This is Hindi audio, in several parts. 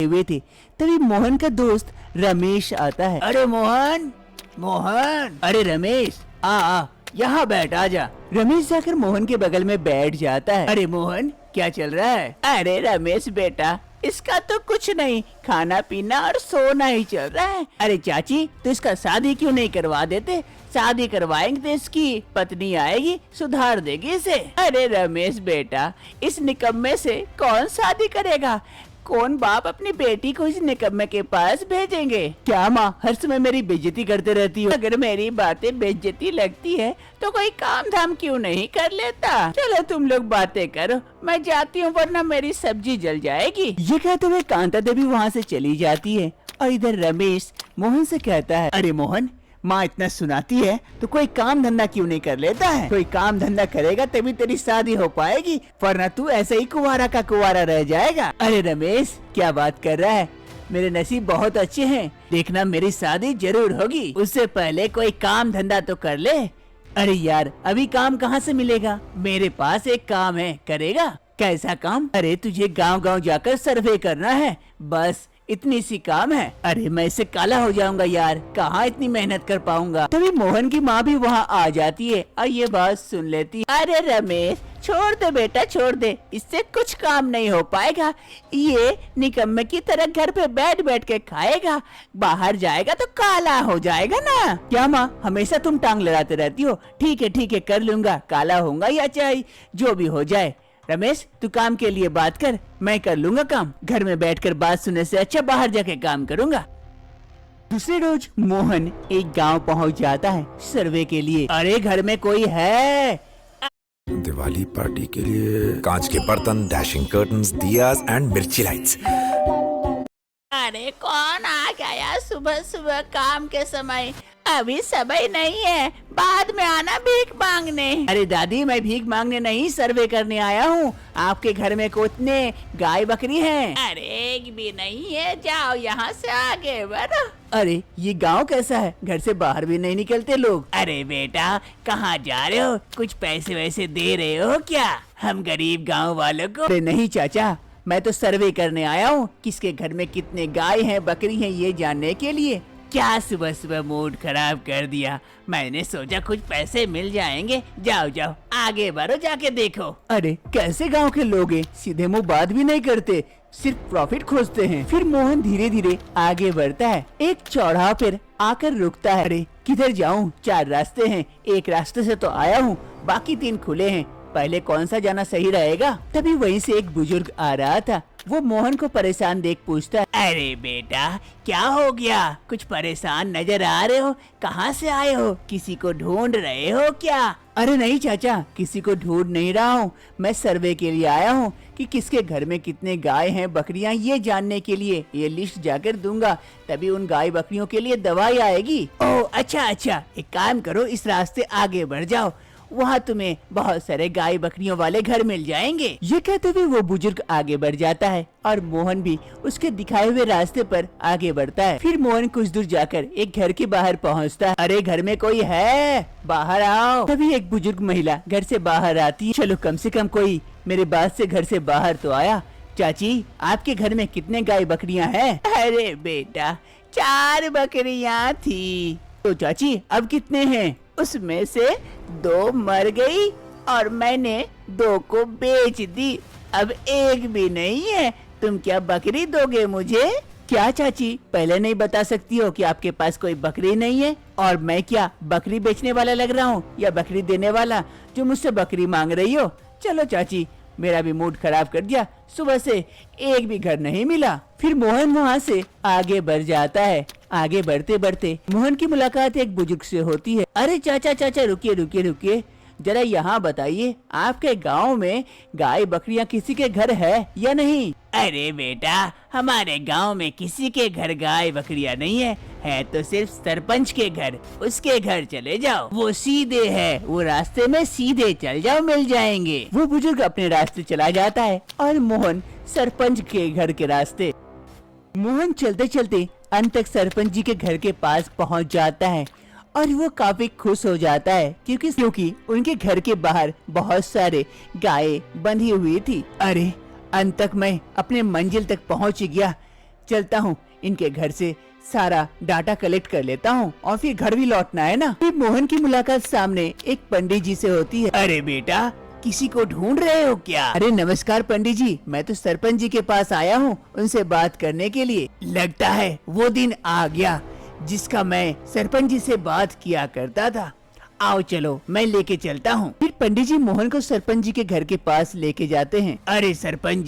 हुए थे। तभी मोहन का दोस्त रमेश आता है। अरे मोहन, मोहन, अरे रमेश, आ यहाँ बैठ, आजा। रमेश जाकर मोहन के बगल में बैठ जाता है। अरे मोहन, क्या चल रहा है? अरे रमेश बेटा, इसका तो कुछ नहीं, खाना पीना और सोना ही चल रहा है। अरे चाची, तो इसका शादी क्यों नहीं करवा देते? शादी करवाएंगे तो इसकी पत्नी आएगी, सुधार देगी इसे। अरे रमेश बेटा, इस निकम्मे से कौन शादी करेगा? कौन बाप अपनी बेटी को इस निकम्मे के पास भेजेंगे? क्या माँ, हर समय मेरी बेइज्जती करते रहती हो? अगर मेरी बातें बेइज्जती लगती है तो कोई काम धाम क्यों नहीं कर लेता? चलो तुम लोग बातें करो, मैं जाती हूँ वरना मेरी सब्जी जल जाएगी। ये कहते हुए कांता देवी वहाँ से चली जाती है और इधर रमेश मोहन से कहता है, अरे मोहन, माँ इतना सुनाती है तो कोई काम धंधा क्यों नहीं कर लेता है? कोई काम धंधा करेगा तभी तेरी शादी हो पाएगी, वरना तू ऐसे ही कुंवारा का कुंवारा रह जाएगा। अरे रमेश, क्या बात कर रहा है? मेरे नसीब बहुत अच्छे हैं, देखना मेरी शादी जरूर होगी। उससे पहले कोई काम धंधा तो कर ले। अरे यार, अभी काम कहाँ से मिलेगा? मेरे पास एक काम है, करेगा? कैसा काम? अरे तुझे गाँव गाँव जाकर सर्वे करना है, बस इतनी सी काम है। अरे मैं इससे काला हो जाऊंगा यार, कहाँ इतनी मेहनत कर पाऊंगा। तभी मोहन की माँ भी वहाँ आ जाती है और ये बात सुन लेती है। अरे रमेश, छोड़ दे बेटा, छोड़ दे, इससे कुछ काम नहीं हो पाएगा। ये निकम्मे की तरह घर पे बैठ बैठ के खाएगा, बाहर जाएगा तो काला हो जाएगा ना। क्या माँ, हमेशा तुम टांग लड़ाते रहती हो? ठीक है ठीक है, कर लूंगा, काला होऊंगा या चाहे जो भी हो जाए। रमेश, तू काम के लिए बात कर, मैं कर लूंगा काम। घर में बैठकर बात सुनने से अच्छा बाहर जाके काम करूंगा। दूसरे रोज मोहन एक गांव पहुंच जाता है सर्वे के लिए। अरे घर में कोई है? दिवाली पार्टी के लिए कांच के बर्तन, डैशिंग कर्टन्स, दियाज एंड मिर्ची लाइट्स। अरे कौन आ गया सुबह सुबह काम के समय? अभी समय नहीं है, बाद में आना भीख मांगने। अरे दादी, मैं भीख मांगने नहीं, सर्वे करने आया हूँ। आपके घर में कितने गाय बकरी हैं? अरे एक भी नहीं है, जाओ यहाँ से आगे बढ़ो। अरे ये गांव कैसा है? घर से बाहर भी नहीं निकलते लोग। अरे बेटा, कहाँ जा रहे हो? कुछ पैसे वैसे दे रहे हो क्या हम गरीब गाँव वालों को? अरे नहीं चाचा, मैं तो सर्वे करने आया हूँ, किसके घर में कितने गाय हैं बकरी हैं ये जानने के लिए। क्या सुबह सुबह मूड खराब कर दिया? मैंने सोचा कुछ पैसे मिल जाएंगे। जाओ जाओ, आगे बढ़ो, जाके देखो। अरे कैसे गांव के लोग हैं, सीधे मुंह बात भी नहीं करते, सिर्फ प्रॉफिट खोजते हैं। फिर मोहन धीरे धीरे आगे बढ़ता है, एक चौराहा पर आकर रुकता है। अरे किधर जाऊँ? 4 रास्ते हैं, एक रास्ते से तो आया हूँ, बाकी 3 खुले हैं, पहले कौन सा जाना सही रहेगा? तभी वहीं से एक बुजुर्ग आ रहा था। वो मोहन को परेशान देख पूछता है, अरे बेटा, क्या हो गया? कुछ परेशान नजर आ रहे हो, कहाँ से आए हो? किसी को ढूंढ रहे हो क्या? अरे नहीं चाचा, किसी को ढूंढ नहीं रहा हूँ, मैं सर्वे के लिए आया हूँ कि किसके घर में कितने गाय हैं बकरियां ये जानने के लिए। ये लिस्ट जाकर दूंगा, तभी उन गाय बकरियों के लिए दवाई आएगी। ओह अच्छा अच्छा, एक काम करो, इस रास्ते आगे बढ़ जाओ, वहाँ तुम्हें बहुत सारे गाय बकरियों वाले घर मिल जाएंगे। ये कहते हुए वो बुजुर्ग आगे बढ़ जाता है और मोहन भी उसके दिखाए हुए रास्ते पर आगे बढ़ता है। फिर मोहन कुछ दूर जाकर एक घर के बाहर पहुँचता है। अरे घर में कोई है? बाहर आओ। तभी एक बुजुर्ग महिला घर से बाहर आती है। चलो कम से कम कोई मेरे बात से घर से बाहर तो आया। चाची, आपके घर में कितने गाय बकरियां हैं? अरे बेटा, 4 बकरियां थी। तो चाची अब कितने हैं? उसमें से 2 मर गई और मैंने 2 को बेच दी, अब एक भी नहीं है। तुम क्या बकरी दोगे मुझे? क्या चाची, पहले नहीं बता सकती हो कि आपके पास कोई बकरी नहीं है? और मैं क्या बकरी बेचने वाला लग रहा हूँ या बकरी देने वाला जो मुझसे बकरी मांग रही हो? चलो चाची, मेरा भी मूड खराब कर दिया, सुबह से एक भी घर नहीं मिला। फिर मोहन वहाँ से आगे बढ़ जाता है। आगे बढ़ते बढ़ते मोहन की मुलाकात एक बुजुर्ग से होती है। अरे चाचा चाचा, रुकिए रुकिए रुकिए, जरा यहाँ बताइए, आपके गांव में गाय बकरियां किसी के घर है या नहीं? अरे बेटा, हमारे गांव में किसी के घर गाय बकरियां नहीं है तो सिर्फ सरपंच के घर। उसके घर चले जाओ, वो सीधे है, वो रास्ते में सीधे चल जाओ, मिल जाएंगे। वो बुजुर्ग अपने रास्ते चला जाता है और मोहन सरपंच के घर के रास्ते। मोहन चलते चलते अंत तक सरपंच जी के घर के पास पहुंच जाता है और वो काफी खुश हो जाता है क्योंकि उनके घर के बाहर बहुत सारे गाय बंधी हुई थी। अरे अंत तक मैं अपने मंजिल तक पहुंच गया। चलता हूँ, इनके घर से सारा डाटा कलेक्ट कर लेता हूँ और फिर घर भी लौटना है ना। फिर मोहन की मुलाकात सामने एक पंडित जी से होती है। अरे बेटा, किसी को ढूंढ रहे हो क्या? अरे नमस्कार पंडित जी, मैं तो सरपंच जी के पास आया हूँ उनसे बात करने के लिए। लगता है वो दिन आ गया जिसका मैं सरपंच जी से बात किया करता था। आओ चलो, मैं लेके चलता हूँ। फिर पंडित जी मोहन को सरपंच जी के घर के पास लेके जाते हैं। अरे सरपंच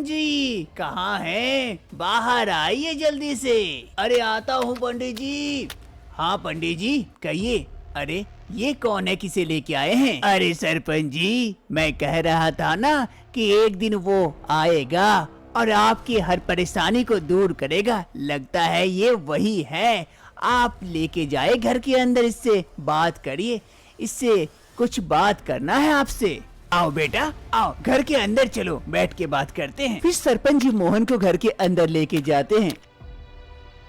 जी कहाँ हैं? बाहर आइए जल्दी से। अरे आता हूँ पंडित जी। हाँ पंडित जी कहिए। अरे ये कौन है, किसे लेके आए हैं? अरे सरपंच जी, मैं कह रहा था ना कि एक दिन वो आएगा और आपकी हर परेशानी को दूर करेगा। लगता है ये वही है। आप लेके जाए घर के अंदर, इससे बात करिए, इससे कुछ बात करना है आपसे। आओ बेटा आओ, घर के अंदर चलो, बैठ के बात करते हैं। फिर सरपंच जी मोहन को घर के अंदर लेके जाते हैं।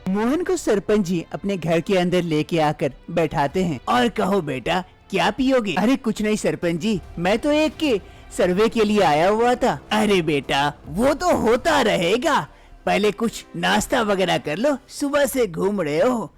मोहन को सरपंच जी अपने घर के अंदर लेके आकर बैठाते हैं। और कहो बेटा, क्या पियोगे? अरे कुछ नहीं सरपंच जी, मैं तो एक के सर्वे के लिए आया हुआ था। अरे बेटा वो तो होता रहेगा, पहले कुछ नाश्ता वगैरह कर लो, सुबह से घूम रहे हो।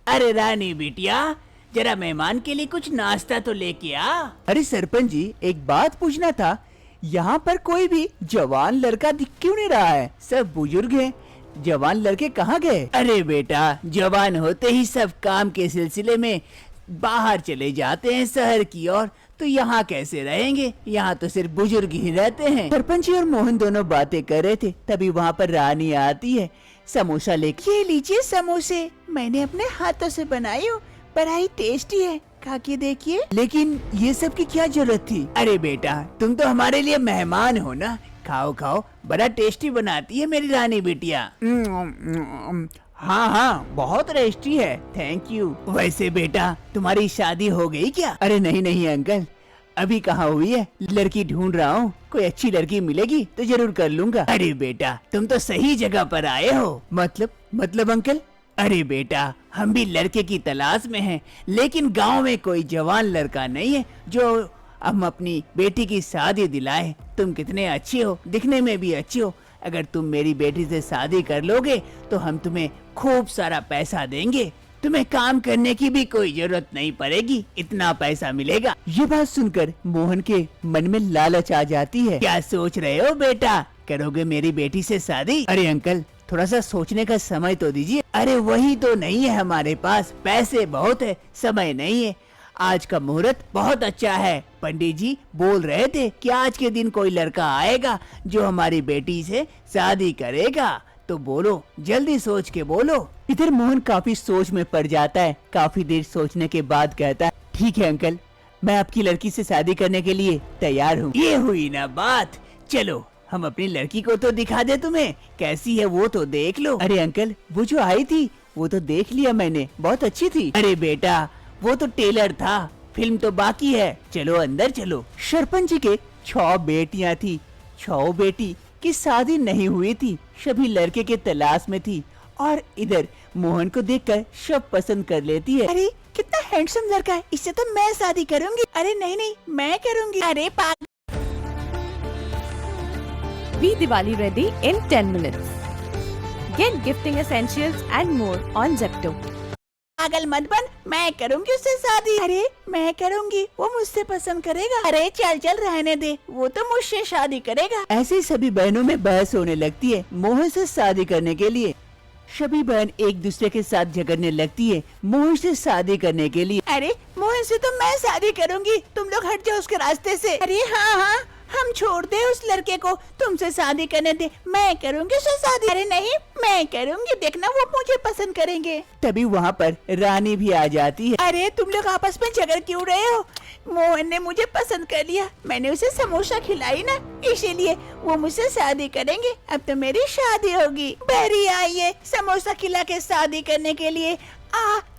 अरे रानी बिटिया, जरा मेहमान के लिए कुछ नाश्ता तो लेके आ। अरे सरपंच जी, एक बात पूछना था, यहाँ पर कोई भी जवान लड़का दिख क्यों नहीं रहा है? सब बुजुर्ग हैं, जवान लड़के कहाँ गए? अरे बेटा, जवान होते ही सब काम के सिलसिले में बाहर चले जाते हैं शहर की ओर, तो यहाँ कैसे रहेंगे? यहाँ तो सिर्फ बुजुर्ग ही रहते हैं। सरपंच जी और मोहन दोनों बातें कर रहे थे, तभी वहाँ पर रानी आती है समोसा लेके। ये लीजिए समोसे, मैंने अपने हाथों से बनाई हो, बड़ा टेस्टी है, खा के देखिए। लेकिन ये सब की क्या जरूरत थी? अरे बेटा, तुम तो हमारे लिए मेहमान हो ना, खाओ खाओ, बड़ा टेस्टी बनाती है मेरी रानी बिटिया। हाँ हाँ, बहुत टेस्टी है, थैंक यू। वैसे बेटा, तुम्हारी शादी हो गई क्या? अरे नहीं नहीं अंकल, अभी कहाँ हुई है, लड़की ढूंढ रहा हूँ, कोई अच्छी लड़की मिलेगी तो जरूर कर लूंगा। अरे बेटा, तुम तो सही जगह पर आए हो। मतलब अंकल? अरे बेटा, हम भी लड़के की तलाश में हैं, लेकिन गांव में कोई जवान लड़का नहीं है जो हम अपनी बेटी की शादी दिलाए। तुम कितने अच्छे हो, दिखने में भी अच्छे हो, अगर तुम मेरी बेटी से शादी कर लोगे तो हम तुम्हें खूब सारा पैसा देंगे, तुम्हें काम करने की भी कोई जरूरत नहीं पड़ेगी, इतना पैसा मिलेगा। ये बात सुनकर मोहन के मन में लालच आ जाती है। क्या सोच रहे हो बेटा, करोगे मेरी बेटी से शादी? अरे अंकल, थोड़ा सा सोचने का समय तो दीजिए। अरे वही तो नहीं है हमारे पास, पैसे बहुत है, समय नहीं है। आज का मुहूर्त बहुत अच्छा है, पंडित जी बोल रहे थे कि आज के दिन कोई लड़का आएगा जो हमारी बेटी से शादी करेगा, तो बोलो, जल्दी सोच के बोलो। इधर मोहन काफी सोच में पड़ जाता है, काफी देर सोचने के बाद कहता है, ठीक है अंकल, मैं आपकी लड़की से शादी करने के लिए तैयार हूँ। ये हुई ना बात, चलो हम अपनी लड़की को तो दिखा दे तुम्हें, कैसी है वो तो देख लो। अरे अंकल, वो जो आई थी वो तो देख लिया मैंने, बहुत अच्छी थी। अरे बेटा, वो तो टेलर था, फिल्म तो बाकी है, चलो अंदर चलो। सरपंच जी के 6 बेटियां थी, 6 बेटी की शादी नहीं हुई थी, सभी लड़के के तलाश में थी, और इधर मोहन को देखकर सब पसंद कर लेती है। अरे कितना हैंडसम लड़का है, इससे तो मैं शादी करूंगी। अरे नहीं नहीं, मैं करूंगी। अरे Be Diwali ready in 10 minutes. Get gifting essentials and more on Zepto. पागल मत बन, मैं करूंगी उससे शादी। अरे मैं करूंगी, वो मुझसे पसंद करेगा। अरे चल चल रहने दे, वो तो मुझसे शादी करेगा। ऐसे ही सभी बहनों में बहस होने लगती है मोहन से शादी करने के लिए। सभी बहन एक दूसरे के साथ झगड़ने लगती है मोहन से शादी करने के लिए। अरे मोहन से तो मैं शादी करूंगी, तुम लोग हट जाओ उसके रास्ते से। अरे हाँ हाँ, हम छोड़ दे उस लड़के को, तुमसे शादी करने दे, मैं करूंगी उससे शादी। अरे नहीं, मैं करूंगी, देखना वो मुझे पसंद करेंगे। तभी वहाँ पर रानी भी आ जाती है। अरे तुम लोग आपस में झगड़ क्यों रहे हो? मोहन ने मुझे पसंद कर लिया, मैंने उसे समोसा खिलाई ना, इसीलिए वो मुझसे शादी करेंगे। अब तो मेरी शादी होगी। बहरी आई है समोसा खिला के शादी करने के लिए।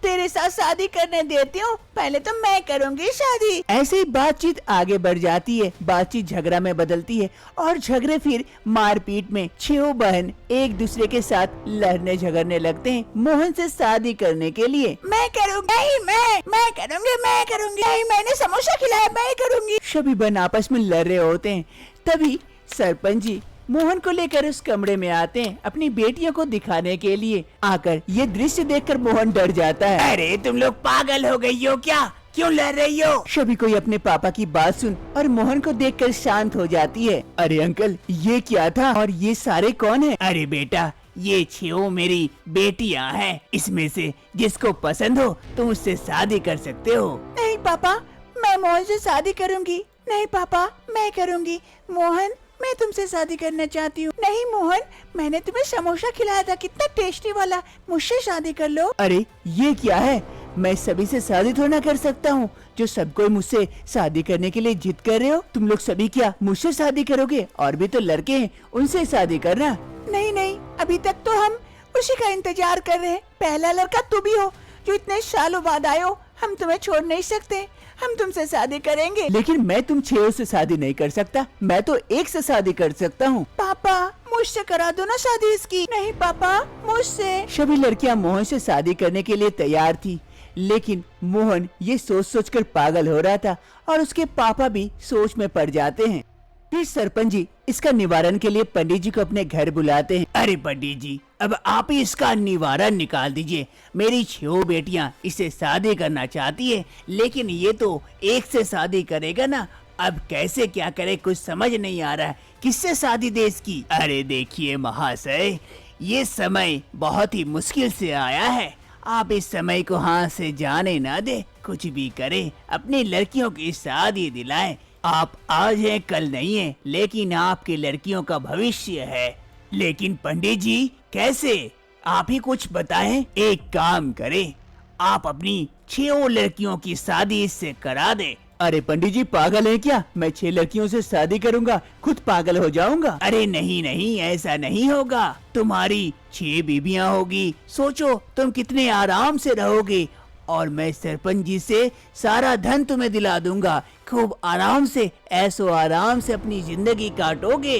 तेरे साथ शादी करने देती हूँ, पहले तो मैं करूँगी शादी। ऐसे ही बातचीत आगे बढ़ जाती है, बातचीत झगड़ा में बदलती है, और झगड़े फिर मारपीट में 6 बहन एक दूसरे के साथ लड़ने झगड़ने लगते हैं मोहन से शादी करने के लिए। मैं करूँगी, नहीं मैं करूँगी, नहीं मैंने समोसा खिलाया, मैं करूँगी। सभी बहन आपस में लड़ रहे होते हैं, तभी सरपंच जी मोहन को लेकर उस कमरे में आते हैं अपनी बेटियों को दिखाने के लिए। आकर ये दृश्य देखकर मोहन डर जाता है। अरे तुम लोग पागल हो गई हो क्या? क्यों लड़ रही हो? शबी कोई अपने पापा की बात सुन और मोहन को देखकर शांत हो जाती है। अरे अंकल ये क्या था और ये सारे कौन है? अरे बेटा ये 6 मेरी बेटियां हैं। इसमें से जिसको पसंद हो तुम उससे शादी कर सकते हो। नहीं पापा मैं मोहन से शादी करूंगी। नहीं पापा मैं करूंगी। मोहन मैं तुमसे शादी करना चाहती हूँ। नहीं मोहन मैंने तुम्हें समोसा खिलाया था कितना टेस्टी वाला, मुझसे शादी कर लो। अरे ये क्या है? मैं सभी से शादी थोड़ा ना कर सकता हूँ। जो सब कोई मुझसे शादी करने के लिए जिद कर रहे हो, तुम लोग सभी क्या मुझसे शादी करोगे? और भी तो लड़के हैं उनसे शादी करना। नहीं नहीं अभी तक तो हम उसी का इंतजार कर रहे हैं। पहला लड़का तू भी हो जो इतने सालों बाद आए हो। हम तुम्हें छोड़ नहीं सकते, हम तुमसे शादी करेंगे। लेकिन मैं तुम 6 से शादी नहीं कर सकता, मैं तो 1 से शादी कर सकता हूँ। पापा मुझसे करा दो ना शादी इसकी। नहीं पापा मुझसे। सभी लड़कियाँ मोहन से शादी करने के लिए तैयार थी, लेकिन मोहन ये सोच सोच कर पागल हो रहा था और उसके पापा भी सोच में पड़ जाते हैं। फिर सरपंच जी इसका निवारण के लिए पंडित जी को अपने घर बुलाते हैं। अरे पंडित जी अब आप ही इसका निवारण निकाल दीजिए। मेरी 6 बेटियां इससे शादी करना चाहती है, लेकिन ये तो 1 से शादी करेगा ना। अब कैसे क्या करे कुछ समझ नहीं आ रहा है, किससे शादी दे इसकी। अरे देखिए महाशय ये समय बहुत ही मुश्किल से आया है। आप इस समय को हाथ से जाने ना दे, कुछ भी करे अपनी लड़कियों की शादी दिलाएं। आप आज हैं कल नहीं है, लेकिन आपकी लड़कियों का भविष्य है। लेकिन पंडित जी कैसे? आप ही कुछ बताएं। एक काम करें, आप अपनी 6 लड़कियों की शादी इससे करा दे। अरे पंडित जी पागल है क्या? मैं 6 लड़कियों से शादी करूंगा, खुद पागल हो जाऊंगा। अरे नहीं नहीं ऐसा नहीं होगा। तुम्हारी 6 बीबियां होगी, सोचो तुम कितने आराम से रहोगे। और मैं सरपंच जी से सारा धन तुम्हें दिला दूंगा। खूब आराम से ऐसो आराम से अपनी जिंदगी काटोगे।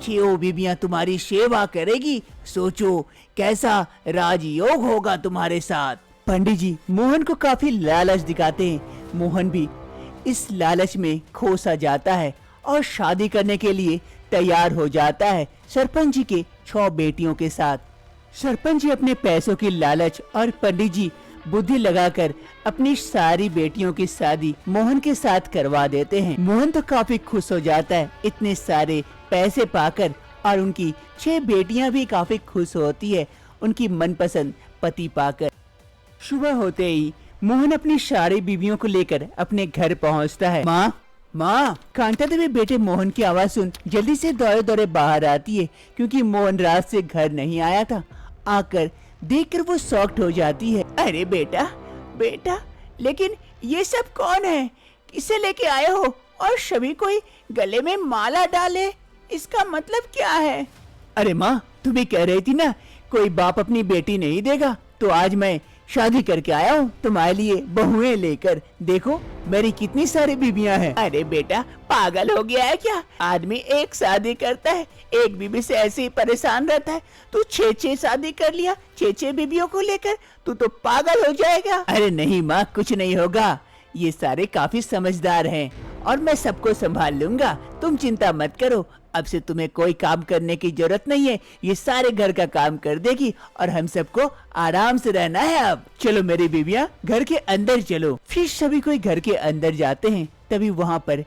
6 बीबियां तुम्हारी सेवा करेगी। सोचो कैसा राजयोग होगा तुम्हारे साथ। पंडित जी मोहन को काफी लालच दिखाते हैं। मोहन भी इस लालच में खो सा जाता है और शादी करने के लिए तैयार हो जाता है सरपंच जी के 6 बेटियों के साथ। सरपंच जी अपने पैसों की लालच और पंडित जी बुद्धि लगाकर अपनी सारी बेटियों की शादी मोहन के साथ करवा देते हैं। मोहन तो काफी खुश हो जाता है इतने सारे पैसे पाकर, और उनकी 6 बेटियां भी काफी खुश होती है उनकी मनपसंद पति पाकर। सुबह होते ही मोहन अपनी सारी बीवियों को लेकर अपने घर पहुंचता है। माँ माँ कांता देवी बेटे मोहन की आवाज सुन जल्दी से दौड़े दौड़े बाहर आती है, क्योंकि मोहन रात से घर नहीं आया था। आकर देखकर वो शॉक्ड हो जाती है। अरे बेटा बेटा लेकिन ये सब कौन है? किसे लेके आए हो? और सभी कोई गले में माला डाले, इसका मतलब क्या है? अरे माँ तुम ही कह रही थी ना कोई बाप अपनी बेटी नहीं देगा, तो आज मैं शादी करके आया हूँ तुम्हारे लिए बहुएं लेकर। देखो मेरी कितनी सारी बीबियां हैं। अरे बेटा पागल हो गया है क्या? आदमी 1 शादी करता है, 1 बीबी से ऐसे ही परेशान रहता है। तू 6 शादी कर लिया 6 बीबियों को लेकर, तू तो पागल हो जाएगा। अरे नहीं माँ कुछ नहीं होगा, ये सारे काफी समझदार हैं और मैं सबको संभाल लूंगा, तुम चिंता मत करो। अब से तुम्हें कोई काम करने की जरूरत नहीं है, ये सारे घर का काम कर देगी और हम सबको आराम से रहना है। अब चलो मेरी बीबियां घर के अंदर चलो। फिर सभी कोई घर के अंदर जाते हैं। तभी वहाँ पर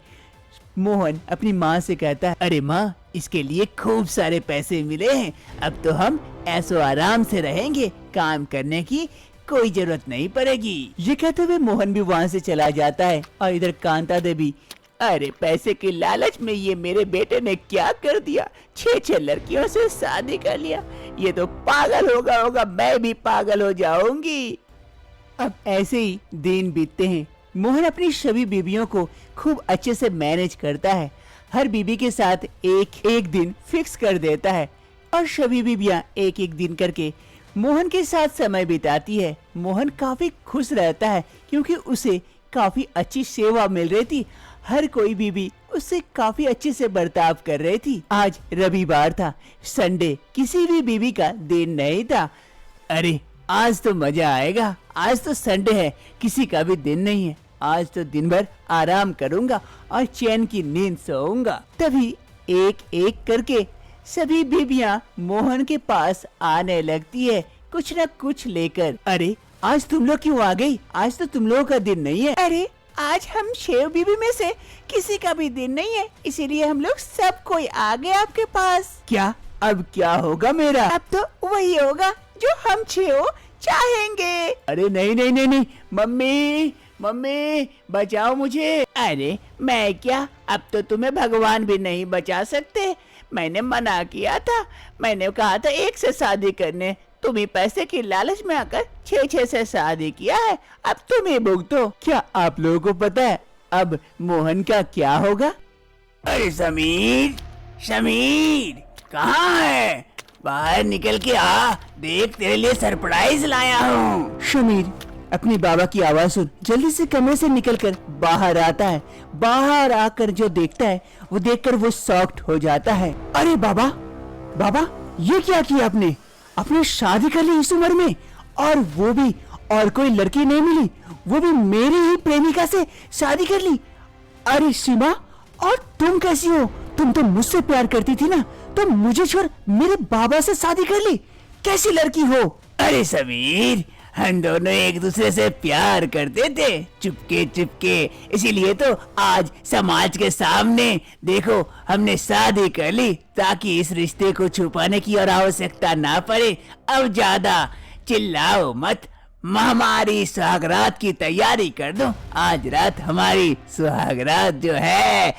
मोहन अपनी माँ से कहता है, अरे माँ इसके लिए खूब सारे पैसे मिले हैं, अब तो हम ऐसो आराम से रहेंगे, काम करने की कोई जरूरत नहीं पड़ेगी। ये कहते हुए मोहन भी वहाँ से चला जाता है। और इधर कांता देवी, अरे पैसे की लालच में ये मेरे बेटे ने क्या कर दिया, 6 लड़कियों से शादी कर लिया। ये तो पागल होगा, मैं भी पागल हो जाऊंगी। अब ऐसे ही दिन बीतते हैं। मोहन अपनी सभी बीबियों को खूब अच्छे से मैनेज करता है। हर बीबी के साथ एक दिन फिक्स कर देता है और सभी बीबियां एक दिन करके मोहन के साथ समय बिताती है। मोहन काफी खुश रहता है क्योंकि उसे काफी अच्छी सेवा मिल रही थी। हर कोई बीबी उससे काफी अच्छे से बर्ताव कर रही थी। आज रविवार था, संडे, किसी भी बीबी का दिन नहीं था। अरे आज तो मजा आएगा, आज तो संडे है, किसी का भी दिन नहीं है। आज तो दिन भर आराम करूंगा और चैन की नींद सोऊंगा। तभी एक करके सभी बीबियां मोहन के पास आने लगती है कुछ न कुछ लेकर। अरे आज तुम लोग क्यों आ गई? आज तो तुम लोगों का दिन नहीं है। अरे आज हम 6 बीबी में से किसी का भी दिन नहीं है, इसीलिए हम लोग सब कोई आ गए आपके पास। क्या अब क्या होगा मेरा? अब तो वही होगा जो हम 6 चाहेंगे। अरे नहीं नहीं नहीं नहीं, मम्मी मम्मी बचाओ मुझे। अरे मैं क्या, अब तो तुम्हें भगवान भी नहीं बचा सकते। मैंने मना किया था, मैंने कहा था 1 से शादी करने, तुम ही पैसे की लालच में आकर 6 से शादी किया है। अब तुम ही भुगतो। क्या आप लोगों को पता है अब मोहन का क्या होगा? अरे समीर समीर कहाँ है? बाहर निकल के आ, देख तेरे लिए सरप्राइज लाया हूँ। समीर अपनी बाबा की आवाज सुन जल्दी से कमरे से निकलकर बाहर आता है। बाहर आकर जो देखता है वो देखकर वो शॉक्ड हो जाता है। अरे बाबा बाबा ये क्या किया आपने? अपने शादी कर ली इस उम्र में, और वो भी और कोई लड़की नहीं मिली, वो भी मेरी ही प्रेमिका से शादी कर ली। अरे सीमा, और तुम कैसी हो? तुम तो मुझसे प्यार करती थी ना, तो मुझे छोड़ मेरे बाबा से शादी कर ली, कैसी लड़की हो? अरे समीर हम दोनों एक दूसरे से प्यार करते थे चुपके चुपके, इसीलिए तो आज समाज के सामने देखो हमने शादी कर ली, ताकि इस रिश्ते को छुपाने की और आवश्यकता ना पड़े। अब ज्यादा चिल्लाओ मत, हमारी सुहागरात की तैयारी कर दो। आज रात हमारी सुहागरात जो है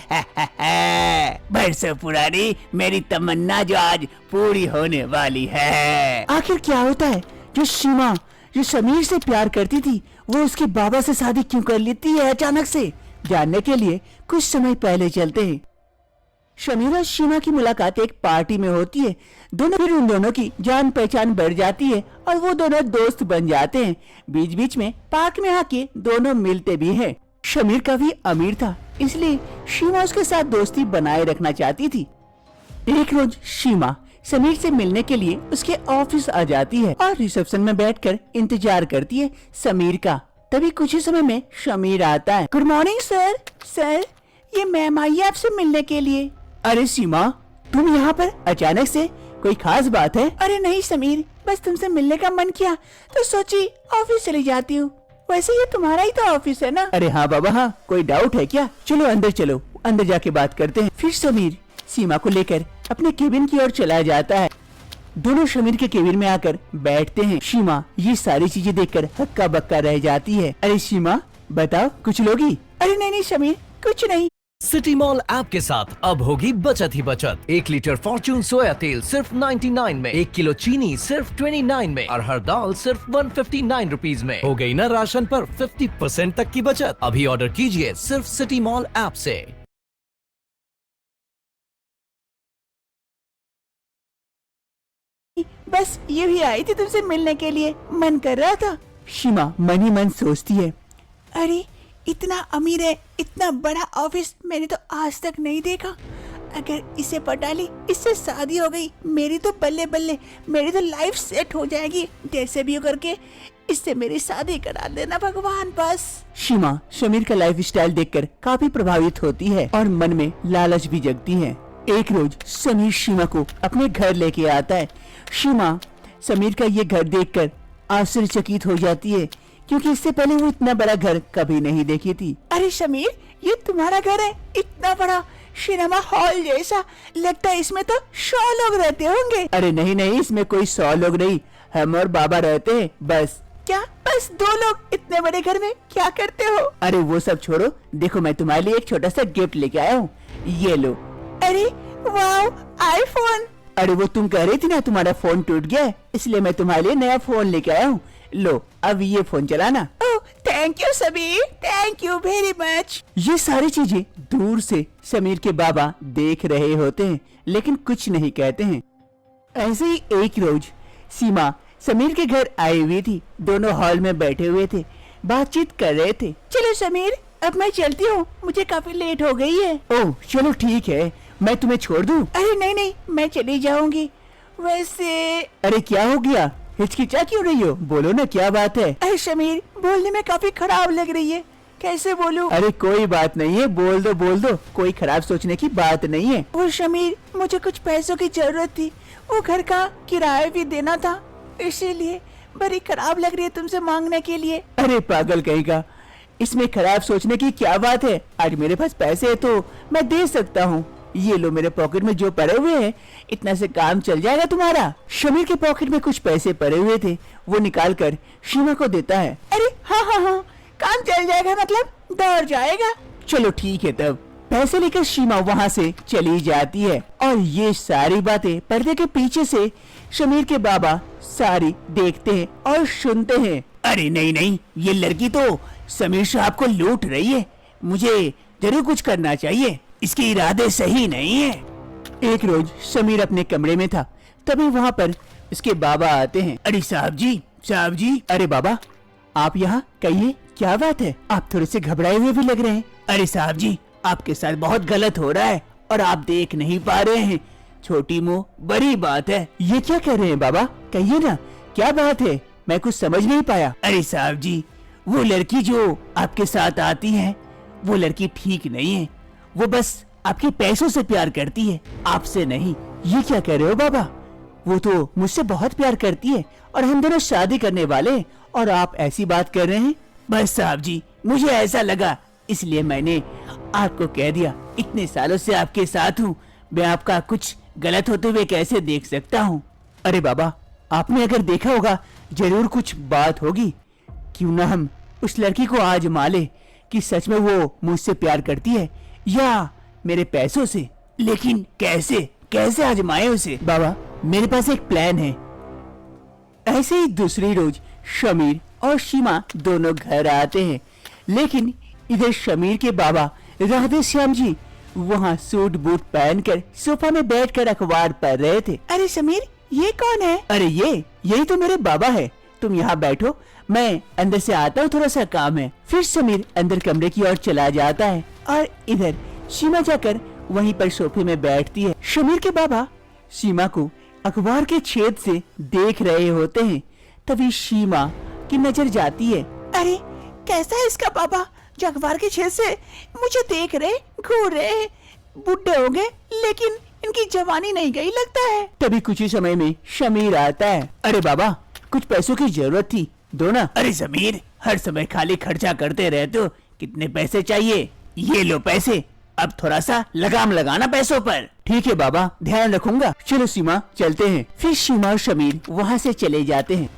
बरसों पुरानी मेरी तमन्ना जो आज पूरी होने वाली है। आखिर क्या होता है जो सीमा जो समीर से प्यार करती थी वो उसके बाबा से शादी क्यों कर लेती है अचानक से? जानने के लिए कुछ समय पहले चलते हैं। समीर और सीमा की मुलाकात एक पार्टी में होती है। फिर उन दोनों की जान पहचान बढ़ जाती है और वो दोनों दोस्त बन जाते हैं। बीच बीच में पार्क में आके दोनों मिलते भी हैं। समीर काफी अमीर था, इसलिए सीमा उसके साथ दोस्ती बनाए रखना चाहती थी। एक रोज सीमा समीर से मिलने के लिए उसके ऑफिस आ जाती है और रिसेप्शन में बैठकर इंतजार करती है समीर का। तभी कुछ ही समय में समीर आता है। Good morning sir. सर ये मैम आई है आपसे मिलने के लिए। अरे सीमा तुम यहाँ पर अचानक से, कोई खास बात है? अरे नहीं समीर, बस तुमसे मिलने का मन किया तो सोची ऑफिस चली जाती हूँ। वैसे ये तुम्हारा ही तो ऑफिस है ना? अरे हाँ बाबा हाँ, कोई डाउट है क्या? चलो अंदर चलो, अंदर जाके बात करते हैं। फिर समीर सीमा को लेकर अपने केबिन की ओर चला जाता है। दोनों समीर के केबिन में आकर बैठते हैं। सीमा ये सारी चीजें देखकर हक्का बक्का रह जाती है। अरे सीमा बताओ कुछ लोगी? अरे नहीं नहीं समीर कुछ नहीं। सिटी मॉल ऐप के साथ अब होगी बचत ही बचत। 1 लीटर फॉर्च्यून सोया तेल सिर्फ 99 में, 1 किलो चीनी सिर्फ 29 में और हर दाल सिर्फ 159 रुपीज में। हो गई ना राशन पर 50% तक की बचत। अभी ऑर्डर कीजिए सिर्फ सिटी मॉल ऐप से। बस ये भी आई थी तुमसे मिलने के लिए, मन कर रहा था। सीमा मन ही मन सोचती है, अरे इतना अमीर है, इतना बड़ा ऑफिस मैंने तो आज तक नहीं देखा। अगर इसे पटा ली, इससे शादी हो गई, मेरी तो बल्ले बल्ले, मेरी तो लाइफ सेट हो जाएगी। जैसे भी हो करके इससे मेरी शादी करा देना भगवान बस। सीमा समीर का लाइफ स्टाइल देखकर काफी प्रभावित होती है और मन में लालच भी जगती है। एक रोज समीर सीमा को अपने घर लेके आता है। सीमा समीर का ये घर देखकर आश्चर्यचकित हो जाती है, क्योंकि इससे पहले वो इतना बड़ा घर कभी नहीं देखी थी। अरे समीर ये तुम्हारा घर है? इतना बड़ा सिनेमा हॉल जैसा, लगता है इसमें तो 100 लोग रहते होंगे। अरे नहीं नहीं, इसमें कोई 100 लोग नहीं, हम और बाबा रहते हैं बस। क्या बस 2 लोग इतने बड़े घर में क्या करते हो? अरे वो सब छोड़ो, देखो मैं तुम्हारे लिए एक छोटा सा गिफ्ट लेके आया हूँ, ये लो। अरे वाओ आईफोन। अरे वो तुम कह रही थी ना तुम्हारा फोन टूट गया है, इसलिए मैं तुम्हारे लिए नया फोन लेके आया हूँ। लो अब ये फोन चलाना। Oh thank you Sameer, thank you very much. ये सारी चीजें दूर से समीर के बाबा देख रहे होते हैं, लेकिन कुछ नहीं कहते हैं। ऐसे ही एक रोज सीमा समीर के घर आई हुई थी। दोनों हॉल में बैठे हुए थे, बातचीत कर रहे थे। चलो समीर अब मैं चलती हूँ, मुझे काफी लेट हो गई है। ओह चलो ठीक है, मैं तुम्हें छोड़ दूँ? अरे नहीं नहीं मैं चली जाऊंगी। वैसे अरे क्या हो गया, हिचकिचा क्यों रही हो? बोलो ना क्या बात है? अरे समीर बोलने में काफी खराब लग रही है, कैसे बोलूं? अरे कोई बात नहीं है, बोल दो, कोई खराब सोचने की बात नहीं है। वो शमीर, मुझे कुछ पैसों की जरूरत थी, वो घर का किराया भी देना था, इसीलिए बड़ी खराब लग रही है तुमसे मांगने के लिए। अरे पागल कहीं का, इसमें खराब सोचने की क्या बात है? आज मेरे पास पैसे है तो मैं दे सकता हूँ। ये लो, मेरे पॉकेट में जो पड़े हुए हैं, इतना से काम चल जाएगा तुम्हारा। शमीर के पॉकेट में कुछ पैसे पड़े हुए थे, वो निकाल कर सीमा को देता है। अरे हाँ, काम चल जाएगा मतलब दौड़ जाएगा। चलो ठीक है, तब पैसे लेकर सीमा वहाँ से चली जाती है। और ये सारी बातें पर्दे के पीछे से शमीर के बाबा सारी देखते हैं और सुनते हैं। अरे नहीं, ये लड़की तो समीर साहब को लूट रही है, मुझे जरूर कुछ करना चाहिए, इसके इरादे सही नहीं है। एक रोज समीर अपने कमरे में था, तभी वहाँ पर इसके बाबा आते हैं। अरे साहब जी। अरे बाबा, आप यहाँ, कहिए क्या बात है? आप थोड़े से घबराए हुए भी लग रहे हैं। अरे साहब जी, आपके साथ बहुत गलत हो रहा है और आप देख नहीं पा रहे हैं। छोटी मुँह बड़ी बात है। ये क्या कर रहे हैं बाबा? कहिए ना, क्या बात है? मैं कुछ समझ नहीं पाया। अरे साहब जी, वो लड़की जो आपके साथ आती है, वो लड़की ठीक नहीं है। वो बस आपके पैसों से प्यार करती है, आपसे नहीं। ये क्या कह रहे हो बाबा? वो तो मुझसे बहुत प्यार करती है और हम दोनों शादी करने वाले हैं, और आप ऐसी बात कर रहे हैं। बस साहब जी, मुझे ऐसा लगा, इसलिए मैंने आपको कह दिया। इतने सालों से आपके साथ हूँ, मैं आपका कुछ गलत होते हुए कैसे देख सकता हूँ? अरे बाबा, आपने अगर देखा होगा जरूर कुछ बात होगी। क्यों ना हम उस लड़की को आजमा ले कि सच में वो मुझसे प्यार करती है या मेरे पैसों से। लेकिन कैसे आजमाए उसे? बाबा, मेरे पास एक प्लान है। ऐसे ही दूसरी रोज शमीर और सीमा दोनों घर आते हैं, लेकिन इधर शमीर के बाबा राधे श्याम जी वहाँ सूट बूट पहनकर सोफा में बैठकर अखबार पढ़ रहे थे। अरे समीर, ये कौन है? अरे यही तो मेरे बाबा है, तुम यहाँ बैठो, मैं अंदर से आता हूँ, थोड़ा सा काम है। फिर समीर अंदर कमरे की ओर चला जाता है और इधर सीमा जाकर वहीं पर सोफे में बैठती है। शमीर के बाबा सीमा को अखबार के छेद से देख रहे होते हैं, तभी सीमा की नजर जाती है। अरे कैसा है इसका बाबा जो अखबार के छेद से मुझे देख रहे, घूर रहे? बुढ़े हो गए लेकिन इनकी जवानी नहीं गई लगता है। तभी कुछ ही समय में शमीर आता है। अरे बाबा, कुछ पैसों की जरूरत थी, दो ना। अरे समीर, हर समय खाली खर्चा करते रहते हो, कितने पैसे चाहिए? ये लो पैसे, अब थोड़ा सा लगाम लगाना पैसों पर। ठीक है बाबा, ध्यान रखूंगा। चलो सीमा, चलते हैं। फिर सीमा और शमीर वहाँ से चले जाते हैं।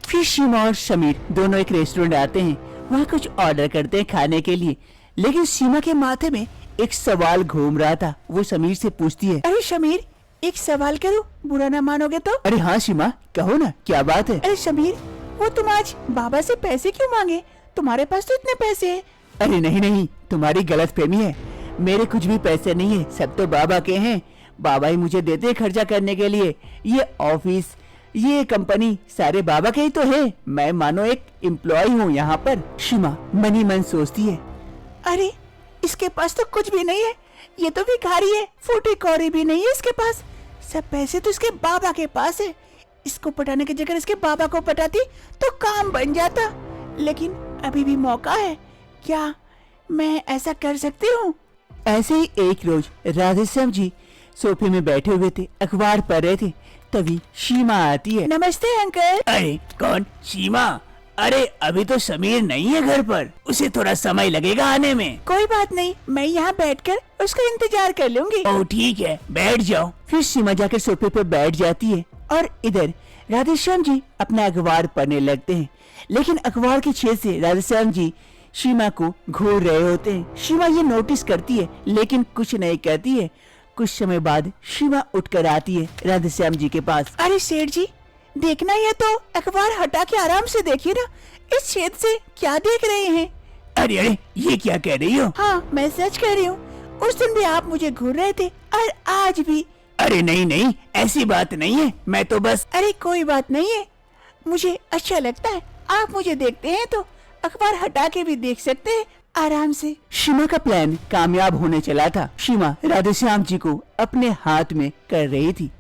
फिर सीमा और शमीर दोनों एक रेस्टोरेंट आते हैं, वहाँ कुछ ऑर्डर करते हैं खाने के लिए। लेकिन सीमा के माथे में एक सवाल घूम रहा था। वो समीर से पूछती है, अरे शमीर, एक सवाल करूं, बुरा ना मानोगे तो? अरे हाँ सीमा, कहो ना, क्या बात है? अरे शमीर, वो तुम आज बाबा से पैसे क्यों मांगे? तुम्हारे पास तो इतने पैसे हैं। अरे नहीं, तुम्हारी गलतफहमी है, मेरे कुछ भी पैसे नहीं है, सब तो बाबा के हैं। बाबा ही मुझे देते हैं खर्चा करने के लिए। ये ऑफिस, ये कंपनी सारे बाबा के ही तो है, मैं मानो एक एम्प्लॉय हूँ यहाँ पर। सीमा मन ही मन सोचती है, अरे इसके पास तो कुछ भी नहीं है, ये तो भिखारी है, फूटी कौड़ी भी नहीं है इसके पास, सब पैसे तो इसके बाबा के पास है। इसको पटाने की जगह इसके बाबा को पटाती तो काम बन जाता, लेकिन अभी भी मौका है, क्या मैं ऐसा कर सकती हूँ? ऐसे ही एक रोज राधेश्याम जी सोफे में बैठे हुए थे, अखबार पढ़ रहे थे, तभी सीमा आती है। नमस्ते अंकल। अरे कौन? सीमा? अरे अभी तो समीर नहीं है घर पर, उसे थोड़ा समय लगेगा आने में। कोई बात नहीं, मैं यहाँ बैठकर उसका इंतजार कर लूंगी। ओह ठीक है, बैठ जाओ। फिर सीमा जाकर सोफे पर बैठ जाती है और इधर राधेश्याम जी अपना अखबार पढ़ने लगते हैं, लेकिन अखबार के छेद से राधेश्याम जी सीमा को घूर रहे होते हैं। सीमा ये नोटिस करती है लेकिन कुछ नहीं कहती है। कुछ समय बाद सीमा उठकर आती है राधेश्याम जी के पास। अरे सेठ जी, देखना, ये तो अखबार हटा के आराम से देखिए ना, इस छेद से क्या देख रहे हैं? अरे ये क्या कह रही हो? हाँ मैं सच कह रही हूँ, उस दिन भी आप मुझे घूर रहे थे और आज भी। अरे नहीं, ऐसी बात नहीं है, मैं तो बस। अरे कोई बात नहीं है, मुझे अच्छा लगता है, आप मुझे देखते हैं तो अखबार हटा के भी देख सकते हैं आराम से। सीमा का प्लान कामयाब होने चला था। सीमा राधेश्याम जी को अपने हाथ में कर रही थी।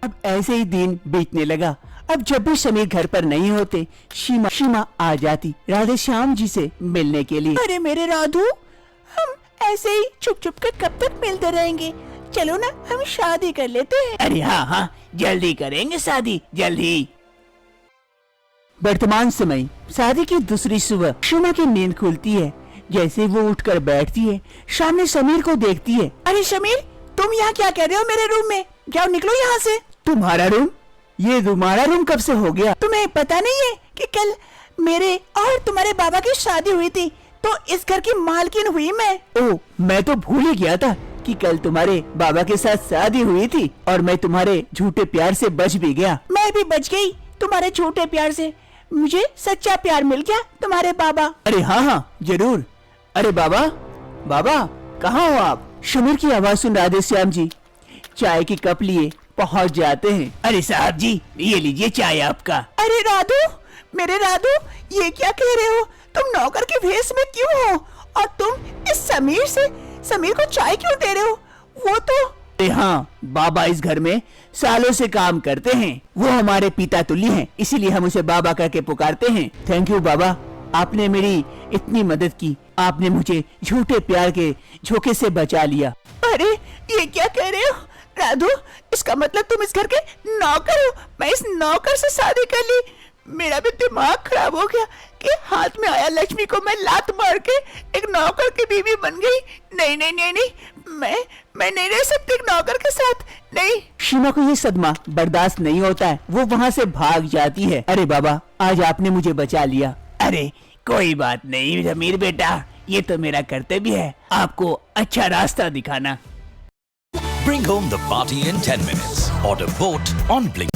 अब ऐसे ही दिन बीतने लगा अब जब भी समीर घर पर नहीं होते, शीमा आ जाती राधे श्याम जी से मिलने के लिए। अरे मेरे राधू, हम ऐसे ही छुप छुप कर कब तक मिलते रहेंगे? चलो ना, हम शादी कर लेते हैं। अरे हाँ हाँ, जल्दी करेंगे शादी, जल्दी। वर्तमान समय शादी की दूसरी सुबह शीमा की नींद खुलती है। जैसे वो उठकर बैठती है, सामने समीर को देखती है। अरे समीर, तुम यहाँ क्या कर रहे हो मेरे रूम में? जाओ निकलो यहाँ से। तुम्हारा रूम? ये तुम्हारा रूम कब से हो गया? तुम्हें पता नहीं है कि कल मेरे और तुम्हारे बाबा की शादी हुई थी, तो इस घर की मालकिन हुई मैं। ओह, मैं तो भूल ही गया था कि कल तुम्हारे बाबा के साथ शादी हुई थी और मैं तुम्हारे झूठे प्यार से बच भी गया। मैं भी बच गई तुम्हारे झूठे प्यार से। मुझे सच्चा प्यार मिल गया तुम्हारे बाबा। अरे हाँ हाँ जरूर। अरे बाबा, बाबा कहाँ हो आप? समीर की आवाज सुन राधे श्याम जी चाय की कप लिए पहुँच जाते हैं। अरे साहब जी, ये लीजिए चाय आपका। अरे राधू, मेरे राधू, ये क्या कह रहे हो? तुम नौकर के भेष में क्यों हो? और तुम इस समीर को चाय क्यों दे रहे हो? वो तो हाँ, बाबा इस घर में सालों से काम करते हैं। वो हमारे पिता तुल्य हैं, इसीलिए हम उसे बाबा करके पुकारते हैं। थैंक यू बाबा, आपने मेरी इतनी मदद की। आपने मुझे झूठे प्यार के झोंके से बचा लिया। अरे ये क्या कह रहे हो राधू? इसका मतलब तुम इस घर के नौकर हो? मैं इस नौकर से शादी कर ली? मेरा भी दिमाग खराब हो गया कि हाथ में आया लक्ष्मी को मैं लात मार के एक नौकर की बीवी बन गई। नहीं नहीं नहीं नहीं, मैं नहीं रह सकती एक नौकर के साथ, नहीं। शीमा को ये सदमा बर्दाश्त नहीं होता है, वो वहाँ से भाग जाती है। अरे बाबा, आज आपने मुझे बचा लिया। अरे कोई बात नहीं समीर बेटा, ये तो मेरा कर्तव्य है आपको अच्छा रास्ता दिखाना। Bring home the party in 10 minutes. Order boat on Blink.